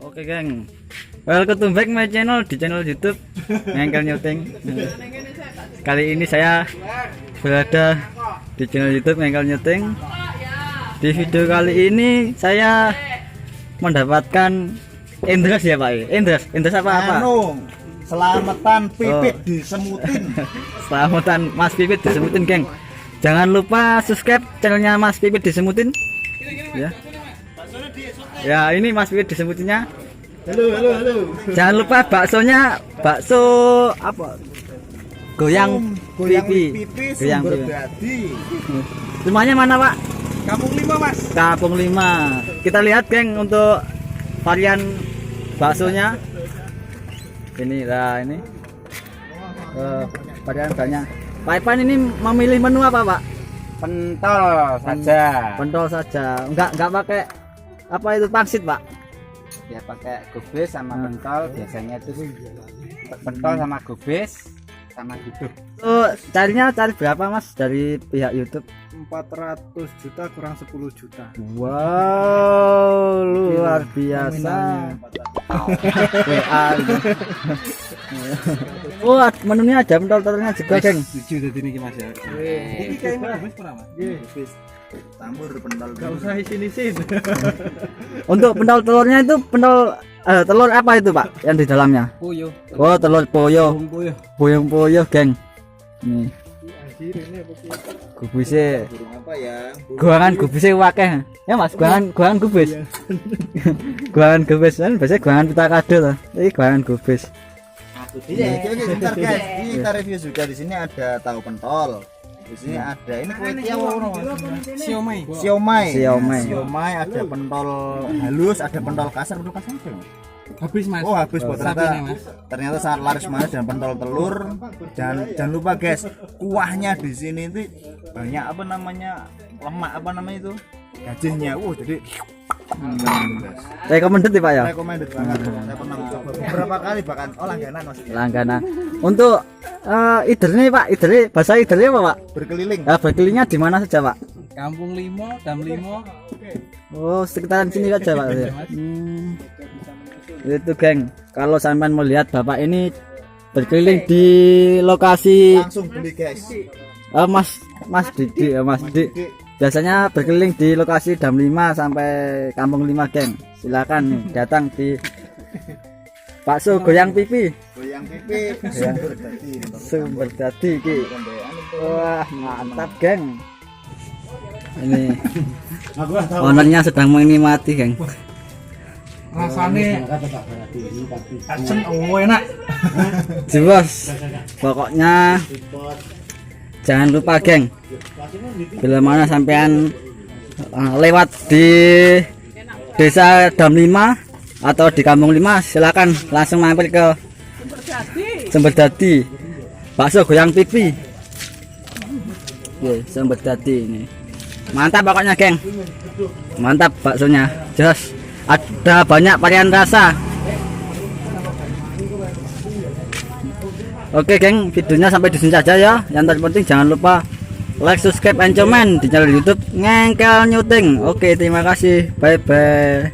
Oke geng, welcome to back my channel di channel YouTube Ngengkel Nyuting. Kali ini saya berada di channel YouTube Ngengkel Nyuting. Di video kali ini saya mendapatkan Endres ya Pak. Endres apa? Selamatan pipit disemutin. Selamatan Mas Pipit disemutin geng. Jangan lupa subscribe channelnya Mas Pipit disemutin. Ya. Ya ini Mas Pipit disemutinnya. Halo. Jangan lupa baksonya, bakso apa? Goyang pipi. Goyang pipi. Semuanya mana Pak? Kampung 5 Mas. Kampung 5. Kita lihat geng untuk varian baksonya. Ini lah ini. Varian banyak. Pak Ipan ini memilih menu apa Pak? Pentol saja. Pentol saja. Enggak pakai apa itu pangsit Pak? Ya pakai gubes sama pentol, biasanya itu pentol sama gubes sama gitu. Cari berapa Mas dari pihak YouTube? 400 juta kurang 10 juta. Wow, luar biasa. WA. Wah, menunya ada pentol-pentolnya juga, geng. 7 tadi ini Mas ya. Ini kayak gubes pernah Mas? Gubes. Tambur pentol. Enggak usah isin-isin. Untuk pentol telurnya itu pentol telur apa itu Pak yang di dalamnya? Puyuh. Oh, telur puyuh. Puyuh, geng. Nih. Gubisnya Apa ya? guangan gubisnya wakeh ya Mas, guangan gubis. Guangan gubis kan biasanya guangan pita kado loh. Ini guangan gubis. Iya, sebentar guys. Ini kita review juga. Di sini ada tahu pentol. Di sini ada ini kue tiaw, siomay, ada pentol halus, ada pentol kasar ada. Habis Mas. Oh habis buat ternyata sangat laris Mas, dan pentol telur. Jangan lupa guys, kuahnya di sini itu banyak apa namanya lemak apa namanya itu gajihnya. Jadi Recommended ya Pak ya? recommended banget. Saya pernah coba beberapa kali bahkan langganan Mas. Langganan. Untuk idernya Pak, bahasa idernya apa Pak? Berkeliling. Berkelilingnya di mana saja Pak? Kampung 5, Dam 5. Oh, sekitaran sini saja Pak. Itu geng, kalau sampean melihat Bapak ini berkeliling di lokasi Langsung beli guys. Mas Didi. Biasanya berkeliling di lokasi Dam 5 sampai Kampung 5 geng. Silakan nih datang di bakso goyang pipi. Goyang pipi Sumber dadi iki. Wah, mantap geng. Ini ownernya sedang menikmati geng. Rasanya asem enak. Jebos. Pokoknya jangan lupa geng, bila mana sampean lewat di desa Dam 5 atau di Kampung 5, silakan langsung mampir ke Sumber Dadi bakso goyang pipi. Sumber Dadi ini mantap pokoknya geng, mantap baksonya, jelas ada banyak varian rasa. Oke geng, videonya sampai di sini saja ya. Yang terpenting jangan lupa like, subscribe, and comment di channel YouTube Ngengkel Nyuting. Oke, terima kasih. Bye bye.